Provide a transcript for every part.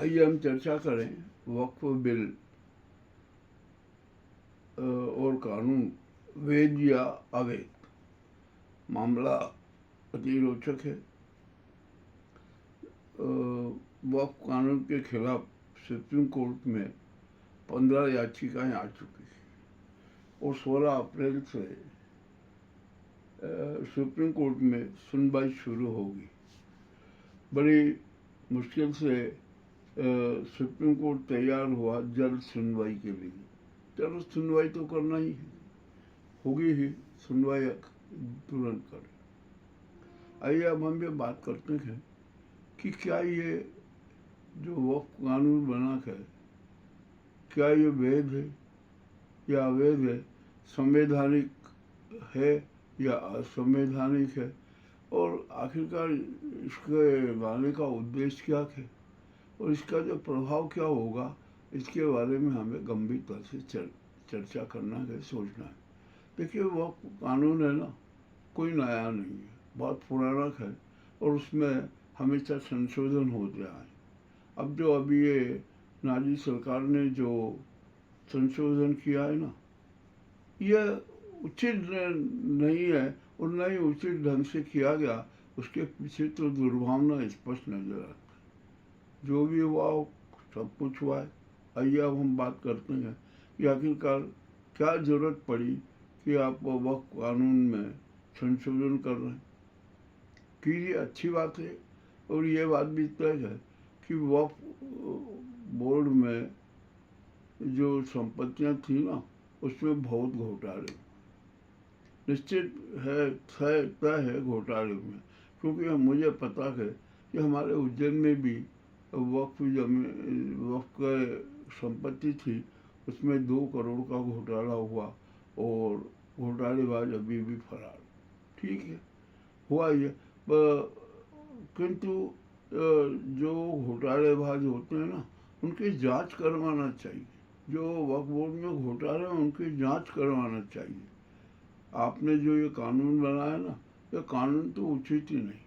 आइए हम चर्चा करें वक्फ बिल और कानून, वैध या अवैध। मामला अति रोचक है। वक्फ कानून के खिलाफ सुप्रीम कोर्ट में 15 याचिकाएं आ चुकी हैं और 16 अप्रैल से सुप्रीम कोर्ट में सुनवाई शुरू होगी। बड़ी मुश्किल से सुप्रीम कोर्ट तैयार हुआ जल्द सुनवाई के लिए। चलो सुनवाई तो करना ही है, होगी ही सुनवाई, तुरंत करें। आइए अब हम ये बात करते हैं कि क्या ये जो वक्फ कानून बना है, क्या ये वैध है या अवैध है, संवैधानिक है या असंवैधानिक है, और आखिरकार इसके लाने का उद्देश्य क्या है और इसका जो प्रभाव क्या होगा, इसके बारे में हमें गंभीरता से चर्चा करना है, सोचना है। देखिए, वक्फ कानून है ना, कोई नया नहीं है, बहुत पुराना है और उसमें हमेशा संशोधन होते आए। अब जो अभी ये नाजी सरकार ने जो संशोधन किया है ना, यह उचित नहीं है और न ही उचित ढंग से किया गया। उसके पीछे तो दुर्भावना स्पष्ट नजर आती है। जो भी हुआ सब कुछ हुआ है। आइए अब हम बात करते हैं कि आखिरकार क्या जरूरत पड़ी कि आप वक्फ कानून में संशोधन कर रहे हैं। कीजिए, अच्छी बात है। और ये बात भी तय है कि वक्फ बोर्ड में जो संपत्तियां थी ना, उसमें बहुत घोटाले निश्चित है, तय है घोटाले में। क्योंकि मुझे पता है कि हमारे उज्जैन में भी वक्फ का संपत्ति थी, उसमें 2 करोड़ का घोटाला हुआ और घोटालेबाज अभी भी फरार। ठीक है, हुआ ये। किंतु जो घोटालेबाज होते हैं ना, उनकी जांच करवाना चाहिए। जो वक्फ बोर्ड में घोटाले हैं उनकी जांच करवाना चाहिए। आपने जो ये कानून बनाया ना, ये कानून तो उचित ही नहीं।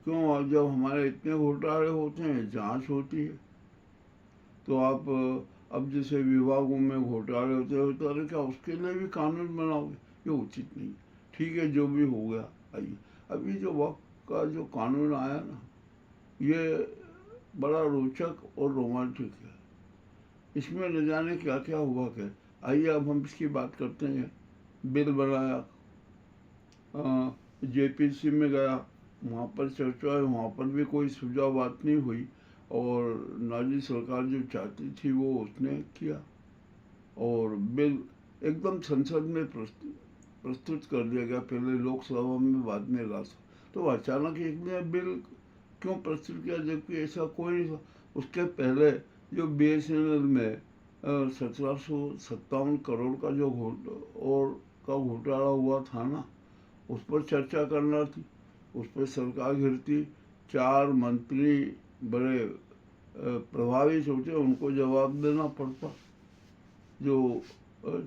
क्यों, जब हमारे इतने घोटाले होते हैं, जांच होती है, तो आप अब जैसे विभागों में घोटाले होते हैं, क्या उसके लिए भी कानून बनाओगे? ये उचित नहीं। ठीक है, जो भी हो गया। आइए, अभी जो वक्फ का जो कानून आया ना, ये बड़ा रोचक और रोमांटिक है। इसमें न जाने क्या क्या हुआ क्या। आइए अब हम इसकी बात करते हैं। बिल बनाया, जेपीसी में गया, वहाँ पर चर्चा है, वहाँ पर भी कोई सुझाव बात नहीं हुई और नाजी सरकार जो चाहती थी वो उसने किया और बिल एकदम संसद में प्रस्तुत कर दिया गया। पहले लोकसभा में, बाद में राज्यसभा। तो अचानक एक ने बिल क्यों प्रस्तुत किया, जबकि ऐसा कोई नहीं था। उसके पहले जो BSNL में 1757 करोड़ का जो घोटाला हुआ था ना, उस पर चर्चा करना थी। उस पर सरकार घिरती, 4 मंत्री बड़े प्रभावित होते, उनको जवाब देना पड़ता। जो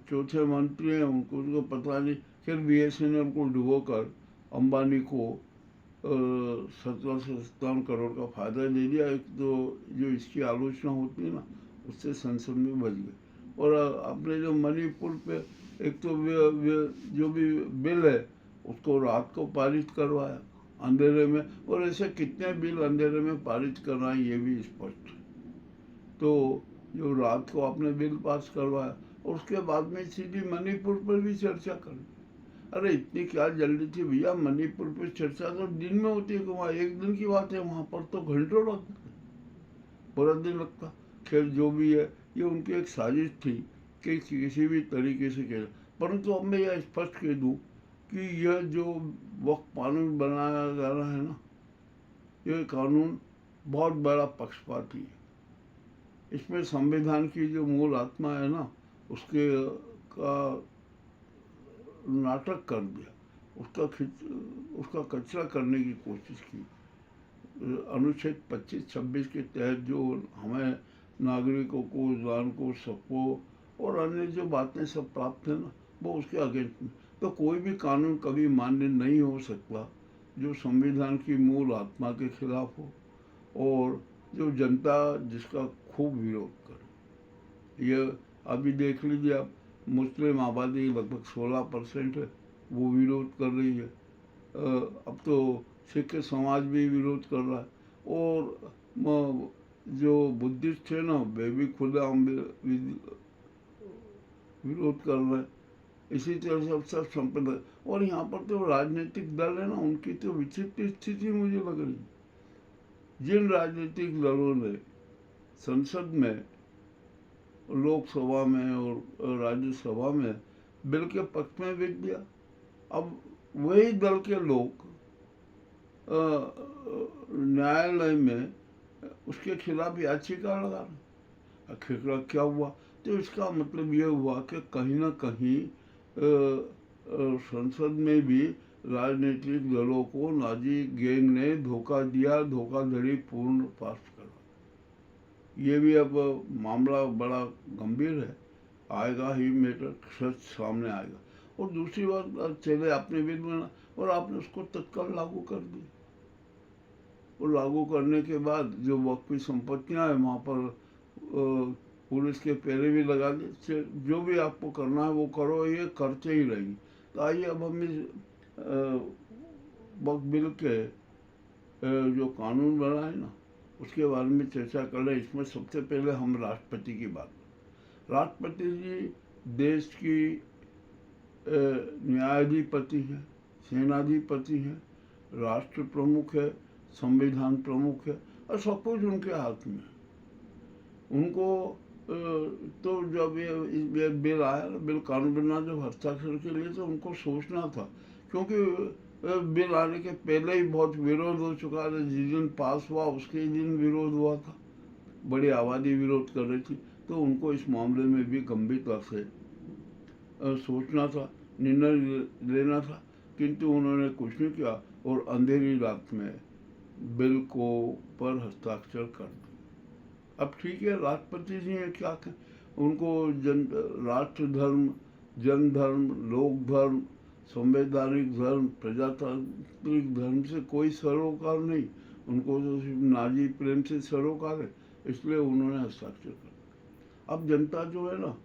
चौथे मंत्री हैं उनको तो पता नहीं। फिर BSNL को डुबोकर अंबानी को 1757 करोड़ का फायदा दे दिया। एक तो जो इसकी आलोचना होती है ना, उससे संसद में बच गए। और आपने जो मणिपुर पे एक तो जो भी बिल है उसको रात को पारित करवाया अंधेरे में, और ऐसे कितने बिल अंधेरे में पारित करवाए ये भी स्पष्ट है। तो जो रात को आपने बिल पास करवाया और उसके बाद में सीधी मणिपुर पर भी चर्चा कर। अरे इतनी क्या जल्दी थी भैया? मणिपुर पर चर्चा तो दिन में होती है, वहाँ एक दिन की बात है, वहाँ पर तो घंटों लगते, पूरा दिन लगता। खैर जो भी है, ये उनकी एक साजिश थी कि किसी भी तरीके से किया। परंतु अब मैं यह स्पष्ट कह दूँ कि यह जो वक्फ कानून बनाया जा रहा है ना, यह कानून बहुत बड़ा पक्षपाती है। इसमें संविधान की जो मूल आत्मा है ना, उसके का नाटक कर दिया, उसका कचरा करने की कोशिश की। अनुच्छेद 25-26 के तहत जो हमें नागरिकों को, जान को, सबको और अन्य जो बातें सब प्राप्त है ना, वो उसके अगेंस्ट में। तो कोई भी कानून कभी मान्य नहीं हो सकता जो संविधान की मूल आत्मा के खिलाफ हो और जो जनता जिसका खूब विरोध करे। ये अभी देख लीजिए आप, मुस्लिम आबादी लगभग 16% है, वो विरोध कर रही है। अब तो सिख समाज भी विरोध कर रहा है, और जो बुद्धिस्ट है ना, वे भी खुला विरोध कर रहे हैं। इसी तरह से अब सब संप्रदाय, और यहाँ पर तो राजनीतिक दल है ना, उनकी तो विचित्र स्थिति मुझे लग रही है। जिन राजनीतिक दलों ने संसद में, लोकसभा में और राज्यसभा में बिल के पक्ष में भेज दिया, अब वही दल के लोग न्यायालय में उसके खिलाफ याचिका लगा रहे। आखिरकार क्या हुआ? तो इसका मतलब ये हुआ कि कहीं ना कहीं संसद में भी राजनीतिक दलों को नाजी गैंग ने धोखा दिया, धोखाधड़ी पूर्ण पास करा। ये भी अब मामला बड़ा गंभीर है, आएगा ही, मैटर सच सामने आएगा। और दूसरी बात, चले आपने बिल बना और आपने उसको तत्काल लागू कर दिया, और लागू करने के बाद जो वक्फी संपत्तियां हैं वहाँ पर पुलिस के पहरे भी लगा दी, जो भी आपको करना है वो करो, ये करते ही रहेंगे। तो आइए अब हम इस वक्फ बिल के जो कानून बना है ना, उसके बारे में चर्चा कर रहे हैं। इसमें सबसे पहले हम राष्ट्रपति की बात करें। राष्ट्रपति जी देश की न्यायाधिपति है, सेनाधिपति है, राष्ट्र प्रमुख है, संविधान प्रमुख है, और सब कुछ उनके हाथ में है। उनको तो जब ये बिल आया, बिल कानून बना, जब हस्ताक्षर के लिए, तो उनको सोचना था, क्योंकि बिल आने के पहले ही बहुत विरोध हो चुका था। जिस दिन पास हुआ उसके ही दिन विरोध हुआ था, बड़ी आबादी विरोध कर रही थी। तो उनको इस मामले में भी गंभीरता से सोचना था, निर्णय लेना था, किंतु उन्होंने कुछ नहीं किया और अंधेरी रात में बिल को पर हस्ताक्षर कर दिया। अब ठीक है, राष्ट्रपति जी हैं, क्या करें? उनको राष्ट्र धर्म, जन धर्म, लोक धर्म, संवैधानिक धर्म, प्रजातांत्रिक धर्म से कोई सरोकार नहीं, उनको तो सिर्फ नाजी प्रेम से सरोकार है, इसलिए उन्होंने हस्ताक्षर कर। अब जनता जो है ना,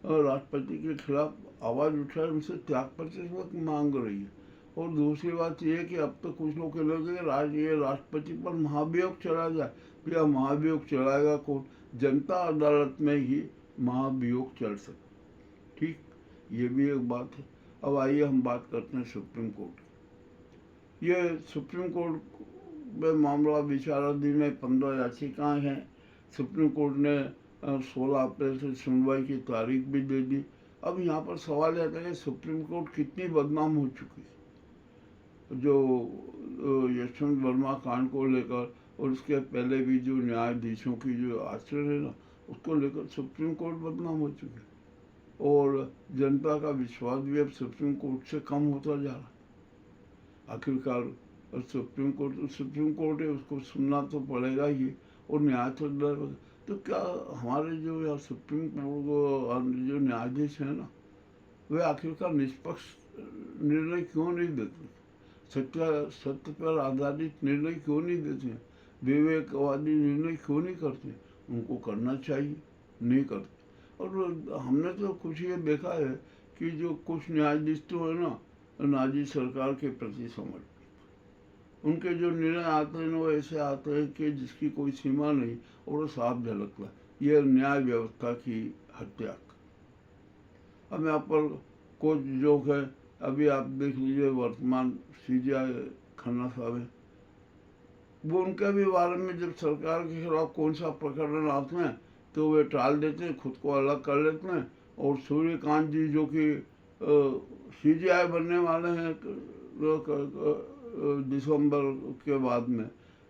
राष्ट्रपति के खिलाफ आवाज़ उठाए, उनसे त्यागपत्र मांग रही है। और दूसरी बात यह है कि अब तो कुछ लोग कह रहे हैं ये राष्ट्रपति पर महाभियोग चला जाए। भैया, महाभियोग चलाएगा कौन? जनता अदालत में ही महाभियोग चल सकता। ठीक, ये भी एक बात है। अब आइए हम बात करते हैं सुप्रीम कोर्ट की। ये सुप्रीम कोर्ट में मामला विचाराधीन है, 15 याचिकाएं हैं। सुप्रीम कोर्ट ने 16 अप्रैल से सुनवाई की तारीख भी दे दी। अब यहाँ पर सवाल आता है कि सुप्रीम कोर्ट कितनी बदनाम हो चुकी है। जो यशवंत वर्मा कांड को लेकर, और उसके पहले भी जो न्यायाधीशों की जो आचरण है ना, उसको लेकर सुप्रीम कोर्ट बदनाम हो चुकी है, और जनता का विश्वास भी अब सुप्रीम कोर्ट से कम होता जा रहा है। आखिरकार सुप्रीम कोर्ट है, उसको सुनना तो पड़ेगा ही, और न्याय तो क्या हमारे जो यहाँ सुप्रीम कोर्ट जो न्यायाधीश हैं ना, वे आखिरकार निष्पक्ष निर्णय क्यों नहीं देते? सत्य पर आधारित निर्णय क्यों नहीं देते हैं? विवेकवादी निर्णय क्यों नहीं करते? उनको करना चाहिए, नहीं करते। और हमने तो कुछ ये देखा है कि जो कुछ न्यायाधीश तो है ना, नाजी सरकार के प्रति समर्पित, उनके जो निर्णय आते हैं ना, वो ऐसे आते हैं कि जिसकी कोई सीमा नहीं, और वो साफ झलकता है। ये न्याय व्यवस्था की हत्या। अब यहाँ पर कुछ जो है, अभी आप देख लीजिए, वर्तमान सीजीआई खन्ना साहब है, वो उनके भी बारे में जब सरकार के खिलाफ कौन सा प्रकरण आते हैं तो वे टाल देते हैं, खुद को अलग कर लेते हैं। और सूर्यकांत जी जो कि सीजीआई बनने वाले हैं दिसंबर के बाद में,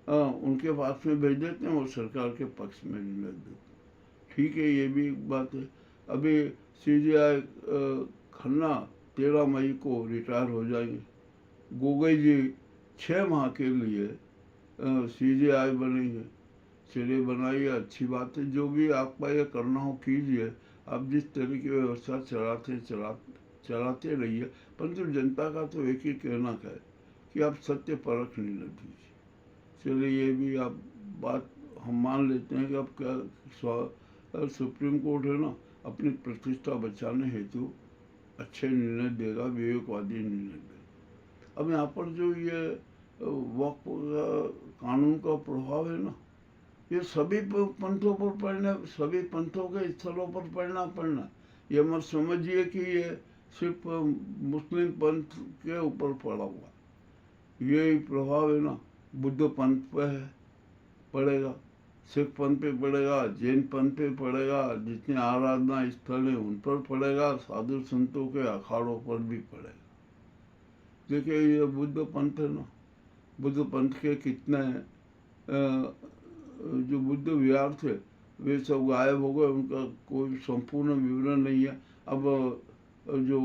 उनके पास में भेज देते हैं और सरकार के पक्ष में भी भेज देते हैं। ठीक है, ये भी एक बात है। अभी सीजीआई खन्ना 13 मई को रिटायर हो जाएंगे। गोगोई जी 6 माह के लिए सीजीआई बनेंगे। चलिए, बनाइए, अच्छी बात है। जो भी आपका ये करना हो कीजिए, आप जिस तरह की व्यवस्था चलाते रहिए, परंतु जनता का तो एक ही कहना है कि आप सत्य परख निर्णय दीजिए। चलिए, ये भी आप बात हम मान लेते हैं कि अब क्या सुप्रीम कोर्ट है ना, अपनी प्रतिष्ठा बचाने हेतु अच्छे निर्णय देगा, विवेकवादी निर्णय देगा। अब यहाँ पर जो ये वक्फ कानून का प्रभाव है ना, ये सभी पंथों पर पड़ना, सभी पंथों के स्थलों पर पड़ना। ये मत समझिए कि ये सिर्फ मुस्लिम पंथ के ऊपर पड़ा हुआ, ये प्रभाव है ना बुद्ध पंथ पे है, पड़ेगा, सिख पंथ पे पड़ेगा, जैन पंथ पे पड़ेगा, जितने आराधना स्थल हैं उन पर पड़ेगा, साधु संतों के अखाड़ों पर भी पड़ेगा। देखिए ये बुद्ध पंथ है ना, बुद्ध पंथ के कितने जो बुद्ध विहार थे वे सब गायब हो गए, उनका कोई संपूर्ण विवरण नहीं है। अब जो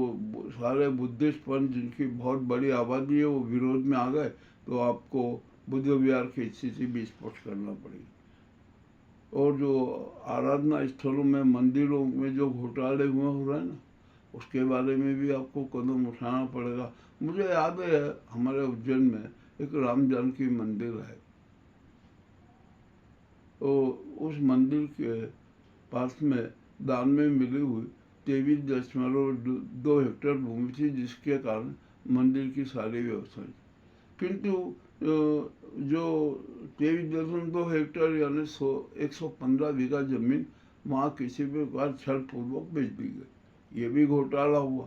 सारे बुद्धिस्ट पंथ जिनकी बहुत बड़ी आबादी है वो विरोध में आ गए, तो आपको बुद्ध विहार की स्थिति भी स्पष्ट करना पड़ेगी। और जो आराधना स्थलों में, मंदिरों में जो घोटाले हुए हो रहे हैं ना, उसके बारे में भी आपको कदम उठाना पड़ेगा। मुझे याद है हमारे उज्जैन में एक राम जानकी मंदिर है, तो उस मंदिर के पास में दान में मिली हुई 23.2 हेक्टेयर भूमि थी, जिसके कारण मंदिर की सारी व्यवस्था, किंतु जो 23.2 हेक्टेयर यानी 115 बीघा जमीन वहाँ किसी भी प्रकार छल पूर्वक बेच दी गई, ये भी घोटाला हुआ।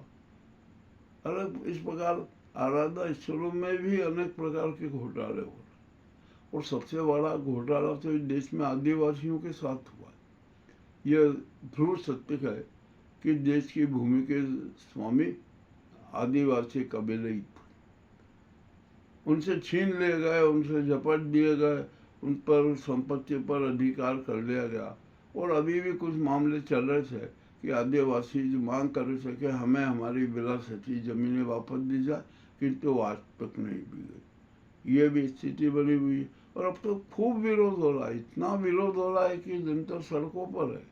अरे इस प्रकार आराधना स्थलों में भी अनेक प्रकार के घोटाले हो रहे, और सबसे बड़ा घोटाला तो इस देश में आदिवासियों के साथ हुआ। यह ध्रुव सत्य है कि देश की भूमि के स्वामी आदिवासी कबीले ही थे, उनसे छीन लिए गए, उनसे झपट दिए गए, उन पर संपत्ति पर अधिकार कर लिया गया। और अभी भी कुछ मामले चल रहे थे कि आदिवासी जो मांग कर रहे थे कि हमें हमारी विरासती जमीनें वापस दी जाए, किंतु आज तक नहीं दी गई। ये भी स्थिति बनी हुई है, और अब तो खूब विरोध हो रहा है, इतना विरोध हो रहा है कि जनता सड़कों पर है,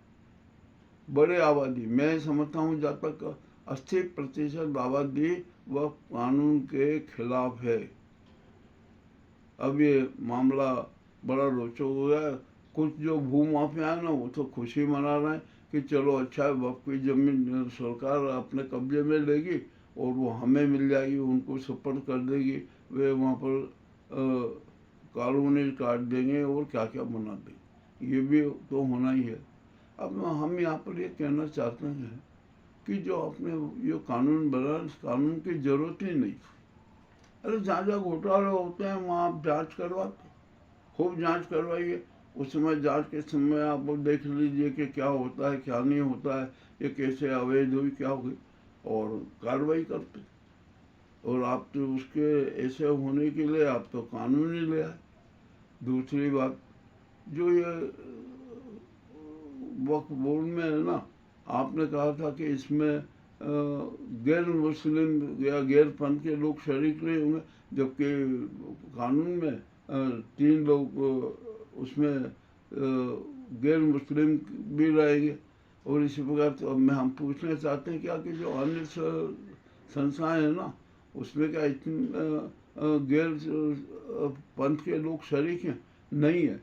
बड़े आबादी। मैं समझता हूँ जब तक 80% आबादी वह कानून के खिलाफ है। अब ये मामला बड़ा रोचक हो गया। कुछ जो भूमाफिया है ना, वो तो खुशी मना रहे हैं कि चलो अच्छा है, वक्फ की जमीन सरकार अपने कब्जे में लेगी और वो हमें मिल जाएगी, उनको सपोर्ट कर देगी, वे वहाँ पर कॉलोनी काट देंगे और क्या क्या बना देंगे, ये भी तो होना ही है। अब हम यहाँ पर ये कहना चाहते हैं कि जो आपने ये कानून बना, इस कानून की जरूरत ही नहीं। अरे जहाँ जहाँ घोटाले होते हैं वहाँ आप जाँच करवाते, खूब जाँच करवाइए। उस समय जाँच के समय आप देख लीजिए कि क्या होता है क्या नहीं होता है, ये कैसे अवैध हुई क्या हुई, और कार्रवाई करते। और आप तो उसके ऐसे होने के लिए आप तो कानून ही ले आए। दूसरी बात, जो ये वक्फ बोर्ड में है ना, आपने कहा था कि इसमें गैर मुस्लिम या गैर पंथ के लोग शरीक नहीं होंगे, जबकि कानून में 3 लोग उसमें गैर मुस्लिम भी रहेंगे। और इसी प्रकार तो अब हम पूछना चाहते हैं क्या कि जो अन्य संस्थाएं हैं ना, उसमें क्या इतने गैर पंथ के लोग शरीक हैं? नहीं है।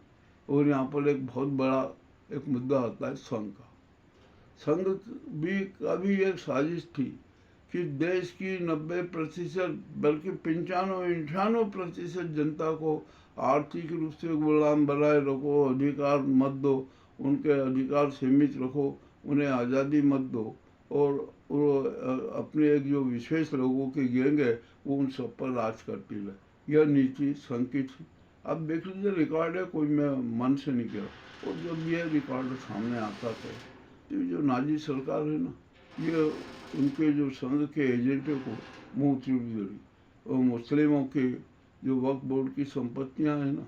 और यहाँ पर एक बहुत बड़ा एक मुद्दा आता है संघ का। संघ का भी एक साजिश थी कि देश की 90% बल्कि 95-98% जनता को आर्थिक रूप से गुलाम बनाए रखो, अधिकार मत दो, उनके अधिकार सीमित रखो, उन्हें आज़ादी मत दो, और अपने एक जो विशेष लोगों के गैंग है वो उन सब पर राज करती रहे। यह नीति संघ की थी। अब देख लीजिए, रिकॉर्ड है, कोई मैं मन से नहीं कह रहा। और जब ये रिकॉर्ड सामने आता था तो जो नाजी सरकार है ना, ये उनके जो संघ के एजेंटों को मुँह चूप गई, और मुस्लिमों के जो वक्फ बोर्ड की संपत्तियां हैं ना,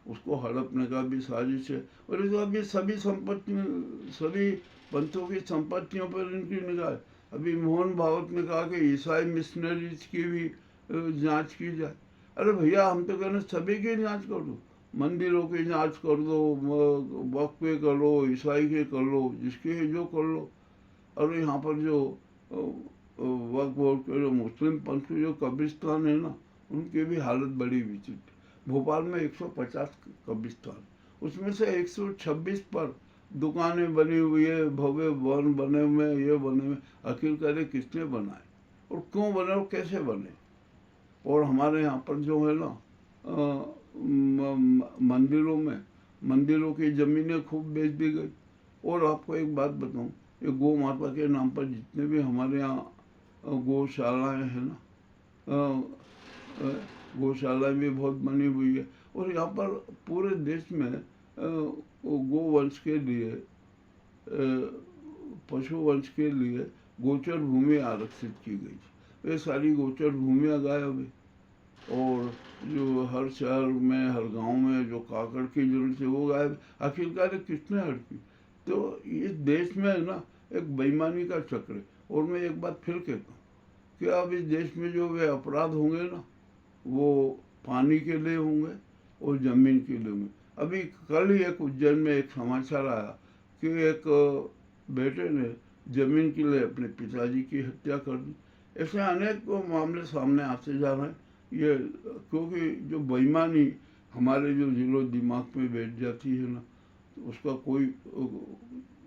उसको हड़पने का भी साजिश है। और इस बार भी सभी संपत्तियों, सभी पंथों की संपत्तियों पर इनकी निगाह है। अभी मोहन भागवत ने कहा कि ईसाई मिशनरीज की भी जांच की जाए। अरे भैया, हम तो कह रहे सभी की जांच कर दो, मंदिरों की जांच कर दो, वक्फ के कर लो, ईसाई के कर लो, जिसके जो कर लो। और यहाँ पर जो वक्फ बोर्ड के जो मुस्लिम पंथ के जो कब्रिस्तान है ना, उनकी भी हालत बड़ी विचित्र। भोपाल में 150 कब्रिस्तान, उसमें से 126 पर दुकानें बनी हुई है, भव्य भवन बने हुए, ये बने हुए, आखिरकार किसने बनाए और क्यों बने और कैसे बने। और हमारे यहाँ पर जो है ना मंदिरों की ज़मीनें खूब बेच दी गई। और आपको एक बात बताऊं, ये गौ माता के नाम पर जितने भी हमारे यहाँ गौशालाएँ हैं ना, गौशालाएँ भी बहुत बनी हुई है। और यहाँ पर पूरे देश में गोवंश के लिए, पशु वंश के लिए गोचर भूमि आरक्षित की गई। ये सारी गोचर भूमियाँ गायब है। और जो हर शहर में, हर गांव में जो काकड़ की जरूरत है वो गायब। आखिरकार किसने हड़पी। तो इस देश में है ना एक बेईमानी का चक्र है। और मैं एक बात फिर कहता हूँ कि अब इस देश में जो वे अपराध होंगे ना, वो पानी के लिए होंगे और ज़मीन के लिए होंगे। अभी कल ही एक उज्जैन में एक समाचार आया कि एक बेटे ने ज़मीन के लिए अपने पिताजी की हत्या कर दी। ऐसे अनेक मामले सामने आते जा रहे हैं। ये क्योंकि जो बेईमानी हमारे जो दिलो दिमाग में बैठ जाती है ना, तो उसका कोई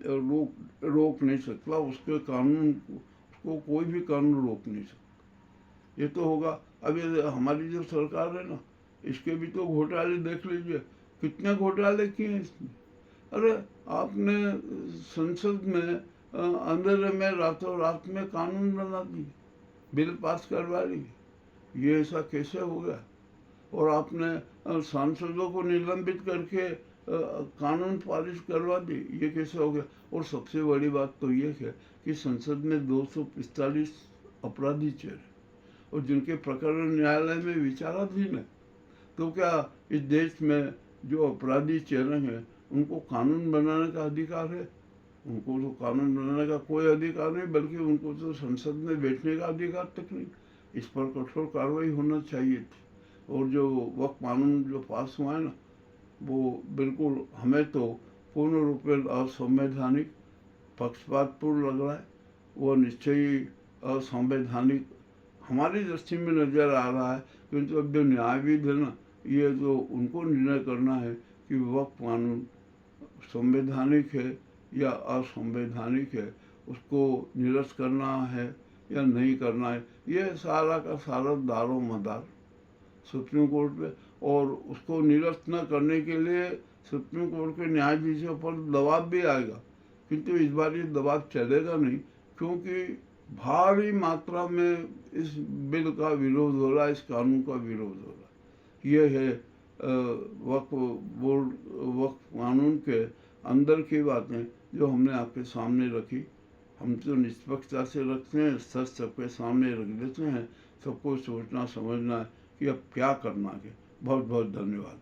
रोक नहीं सकता। उसके कानून, उसको कोई भी कानून रोक नहीं सकता। ये तो होगा। अब ये हमारी जो सरकार है ना, इसके भी तो घोटाले देख लीजिए, कितने घोटाले किए हैं इसने। अरे आपने संसद में अंधेरे में रातों रात में कानून बना दिए, बिल पास करवा लिए। ये ऐसा कैसे हो गया। और आपने सांसदों को निलंबित करके कानून पारित करवा दी, ये कैसे हो गया। और सबसे बड़ी बात तो ये है कि संसद में 245 अपराधी चेहरे और जिनके प्रकरण न्यायालय में विचाराधीन है। तो क्या इस देश में जो अपराधी चेहरे हैं उनको कानून बनाने का अधिकार है? उनको तो कानून बनाने का कोई अधिकार नहीं, बल्कि उनको तो संसद में बैठने का अधिकार तक नहीं। इस पर कठोर कार्रवाई होना चाहिए थी। और जो वक्त कानून जो पास हुआ है ना, वो बिल्कुल हमें तो पूर्ण रूप में असंवैधानिक, पक्षपातपूर्ण लग रहा है। वो निश्चय ही असंवैधानिक हमारी दृष्टि में नज़र आ रहा है। किंतु अब जो न्यायविद है ना, ये तो उनको निर्णय करना है कि वक्त कानून संवैधानिक है या असंवैधानिक है, उसको निरस्त करना है या नहीं करना है। ये सारा का सारा दारो मदार सुप्रीम कोर्ट पे। और उसको निरस्त न करने के लिए सुप्रीम कोर्ट के न्यायाधीशों पर दबाव भी आएगा। किंतु इस बार ये दबाव चलेगा नहीं, क्योंकि भारी मात्रा में इस बिल का विरोध हो रहा है, इस कानून का विरोध हो रहा है। ये है वक्फ कानून के अंदर की बातें जो हमने आपके सामने रखी। हम तो निष्पक्षता से रखते हैं, सच सबके सामने रख देते हैं। सबको सोचना समझना है कि अब क्या करना है। बहुत बहुत धन्यवाद।